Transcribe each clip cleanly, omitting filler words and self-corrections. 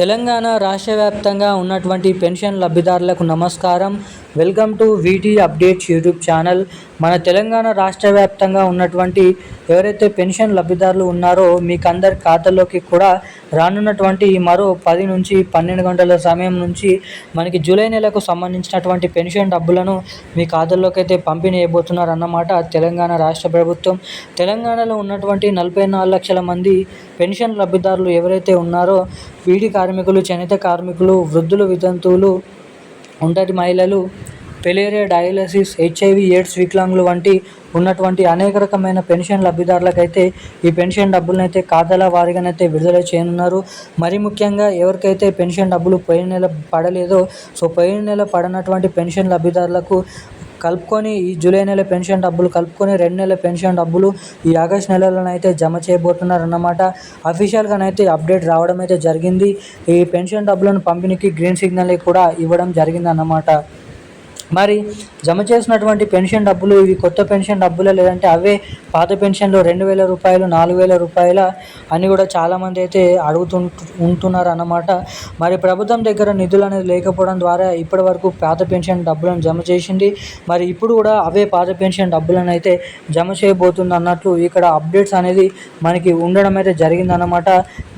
తెలంగాణ రాష్ట్ర వ్యాప్తంగా ఉన్నటువంటి పెన్షన్ లబ్ధిదారులకు నమస్కారం. Welcome to వీటీ updates YouTube channel. మన తెలంగాణ రాష్ట్ర వ్యాప్తంగా ఉన్నటువంటి ఎవరైతే పెన్షన్ లబ్ధిదారులు ఉన్నారో మీకు అందరి ఖాతాల్లోకి కూడా రానున్నటువంటి మరో 10 నుంచి 12 గంటల సమయం నుంచి మనకి జూలై నెలకు సంబంధించినటువంటి పెన్షన్ డబ్బులను మీ ఖాతాల్లోకి అయితే పంపిణీ చేయబోతున్నారు అన్నమాట తెలంగాణ రాష్ట్ర ప్రభుత్వం. తెలంగాణలో ఉన్నటువంటి 44 లక్షల మంది పెన్షన్ లబ్ధిదారులు ఎవరైతే ఉన్నారో బీడీ కార్మికులు, చేనేత కార్మికులు, వృద్ధులు, వితంతువులు, ఒంటరి మహిళలు, పెలేరియా, డయాలసిస్, హెచ్ఐవి, ఎయిడ్స్, వికలాంగులు వంటి ఉన్నటువంటి అనేక రకమైన పెన్షన్ లబ్ధిదారులకైతే ఈ పెన్షన్ డబ్బులను అయితే ఖాతాల వారీగానైతే విడుదల చేయనున్నారు. మరి ముఖ్యంగా ఎవరికైతే పెన్షన్ డబ్బులు పోయిన నెల పడలేదో పోయిన నెల పడనటువంటి పెన్షన్ లబ్ధిదారులకు కలుపుకొని ఈ జూలై నెల పెన్షన్ డబ్బులు కలుపుకొని 2 నెలల పెన్షన్ డబ్బులు ఈ ఆగస్ట్ నెలలోనైతే జమ చేయబోతున్నారు అన్నమాట. అఫీషియల్గానైతే అప్డేట్ రావడం అయితే జరిగింది. ఈ పెన్షన్ డబ్బులను పంపిణీకి గ్రీన్ సిగ్నల్ కూడా ఇవ్వడం జరిగింది అన్నమాట. మరి జమ చేసినటువంటి పెన్షన్ డబ్బులు ఇవి కొత్త పెన్షన్ డబ్బులే లేదంటే అవే పాత పెన్షన్లు 2,000 రూపాయలు, 4,000 రూపాయల అని కూడా చాలామంది అయితే ఉంటున్నారు అన్నమాట. మరి ప్రభుత్వం దగ్గర నిధులు అనేది లేకపోవడం ద్వారా ఇప్పటి వరకు పాత పెన్షన్ డబ్బులను జమ చేసింది. మరి ఇప్పుడు కూడా అవే పాత పెన్షన్ డబ్బులను అయితే జమ చేయబోతుంది అన్నట్లు ఇక్కడ అప్డేట్స్ అనేది మనకి ఉండడం అయితే జరిగిందన్నమాట.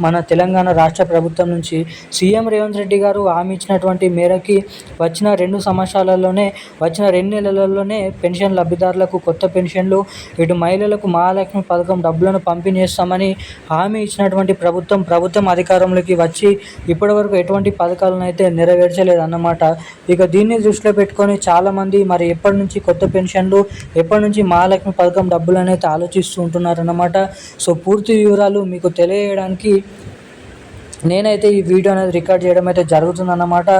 మన తెలంగాణ రాష్ట్ర ప్రభుత్వం నుంచి సీఎం రేవంత్ రెడ్డి గారు హామీ ఇచ్చినటువంటి మేరకి వచ్చిన 2 సంవత్సరాలలోనే వచ్చిన 2 నెలలలోనే పెన్షన్ లబ్ధిదారులకు కొత్త పెన్షన్లు, ఇటు మహిళలకు మహాలక్ష్మి పథకం డబ్బులను పంపిణీ చేస్తామని హామీ ఇచ్చినటువంటి ప్రభుత్వం అధికారంలోకి వచ్చి ఇప్పటివరకు ఎటువంటి పథకాలను అయితే నెరవేర్చలేదు అన్నమాట. ఇక దీన్ని దృష్టిలో పెట్టుకొని చాలామంది మరి ఎప్పటి నుంచి కొత్త పెన్షన్లు, ఎప్పటి నుంచి మహాలక్ష్మి పథకం డబ్బులను అయితే ఆలోచిస్తూ ఉంటున్నారన్నమాట. పూర్తి వివరాలు మీకు తెలియజేయడానికి నేనైతే ఈ వీడియో అనేది రికార్డ్ చేయడం అయితే జరుగుతుందన్నమాట.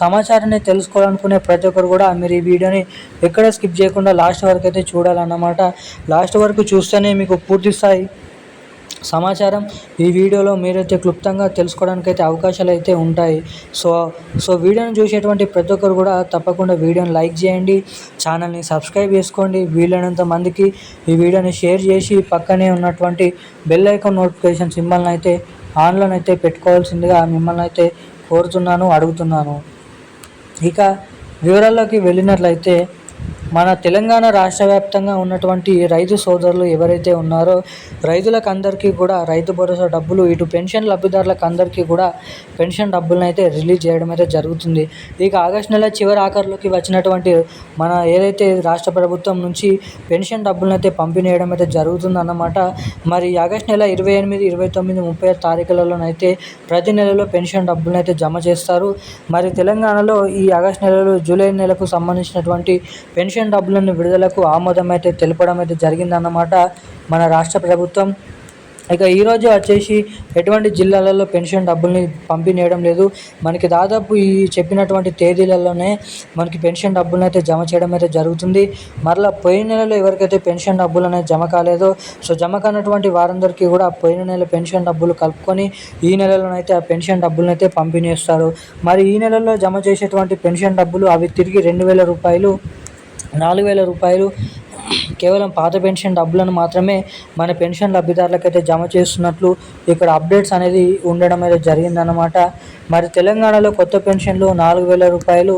సమాచారాన్ని తెలుసుకోవాలనుకునే ప్రతి ఒక్కరు కూడా మీరు ఈ వీడియోని ఎక్కడ స్కిప్ చేయకుండా లాస్ట్ వరకు అయితే చూడాలన్నమాట. లాస్ట్ వరకు చూస్తేనే మీకు పూర్తి స్థాయి సమాచారం ఈ వీడియోలో మీరైతే క్లుప్తంగా తెలుసుకోవడానికి అయితే అవకాశాలు అయితే ఉంటాయి. వీడియోని చూసేటువంటి ప్రతి ఒక్కరు కూడా తప్పకుండా వీడియోని లైక్ చేయండి, ఛానల్ని సబ్స్క్రైబ్ చేసుకోండి, వీలైనంత మందికి ఈ వీడియోని షేర్ చేసి పక్కనే ఉన్నటువంటి బెల్ ఐకాన్ నోటిఫికేషన్ సింబల్ని అయితే ఆన్లోనైతే పెట్టుకోవాల్సిందిగా మిమ్మల్ని అయితే కోరుతున్నాను, అడుగుతున్నాను. ఇక వివరాల్లోకి వెళ్ళినట్లయితే మన తెలంగాణ రాష్ట్ర వ్యాప్తంగా ఉన్నటువంటి రైతు సోదరులు ఎవరైతే ఉన్నారో రైతులకు అందరికీ కూడా రైతు భరోసా డబ్బులు, ఇటు పెన్షన్ లబ్ధిదారులకు అందరికీ కూడా పెన్షన్ డబ్బులను అయితే రిలీజ్ చేయడం అయితే జరుగుతుంది. ఇక ఆగస్టు నెల చివరి ఆఖరిలోకి వచ్చినటువంటి మన ఏదైతే రాష్ట్ర ప్రభుత్వం నుంచి పెన్షన్ డబ్బులను అయితే పంపిణీ చేయడం అయితే జరుగుతుందన్నమాట. మరి ఆగస్టు నెల 28, 29, 30 తారీఖులలోనైతే ప్రతి నెలలో పెన్షన్ డబ్బులను అయితే జమ చేస్తారు. మరి తెలంగాణలో ఈ ఆగస్టు నెలలో జూలై నెలకు సంబంధించినటువంటి పెన్షన్ డబ్బులను విడుదలకు ఆమోదం అయితే తెలపడం అయితే జరిగిందన్నమాట మన రాష్ట్ర ప్రభుత్వం. ఇక ఈరోజు వచ్చేసి ఎటువంటి జిల్లాలలో పెన్షన్ డబ్బుల్ని పంపిణీ చేయడం లేదు. మనకి దాదాపు ఈ చెప్పినటువంటి తేదీలలోనే మనకి పెన్షన్ డబ్బులను అయితే జమ చేయడం అయితే జరుగుతుంది. మరలా పోయిన నెలలో ఎవరికైతే పెన్షన్ డబ్బులు అనేది జమ కాలేదో జమ కానటువంటి వారందరికీ కూడా పోయిన నెల పెన్షన్ డబ్బులు కలుపుకొని ఈ నెలలోనైతే ఆ పెన్షన్ డబ్బులను అయితే పంపిణీ చేస్తారు. మరి ఈ నెలలో జమ చేసేటువంటి పెన్షన్ డబ్బులు అవి తిరిగి 2,000 రూపాయలు, 4,000 రూపాయలు కేవలం పాత పెన్షన్ డబ్బులను మాత్రమే మన పెన్షన్ లబ్ధిదారులకైతే జమ చేస్తున్నట్లు ఇక్కడ అప్డేట్స్ అనేది ఉండడం అయితే జరిగిందన్నమాట. మరి తెలంగాణలో కొత్త పెన్షన్లు 4,000 రూపాయలు,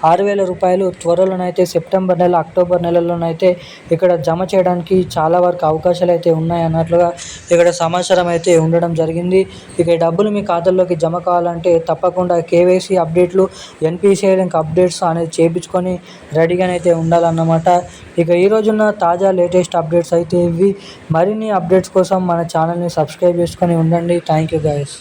6,000 రూపాయలు త్వరలోనైతే సెప్టెంబర్ నెల, అక్టోబర్ నెలల్లోనైతే ఇక్కడ జమ చేయడానికి చాలా వరకు అవకాశాలు అయితే ఉన్నాయి అన్నట్లుగా ఇక్కడ సమాచారం అయితే ఉండడం జరిగింది. ఇక ఈ డబ్బులు మీ ఖాతాల్లోకి జమ కావాలంటే తప్పకుండా కేవైసీ అప్డేట్లు, ఎన్పిసిఐ లింక్ అప్డేట్స్ అనేది చేయించుకొని రెడీగానైతే ఉండాలన్నమాట. ఇక ఈ రోజున్న తాజా లేటెస్ట్ అప్డేట్స్ అయితే ఇవి. మరిన్ని అప్డేట్స్ కోసం మన ఛానల్ని సబ్స్క్రైబ్ చేసుకొని ఉండండి. Thank you guys.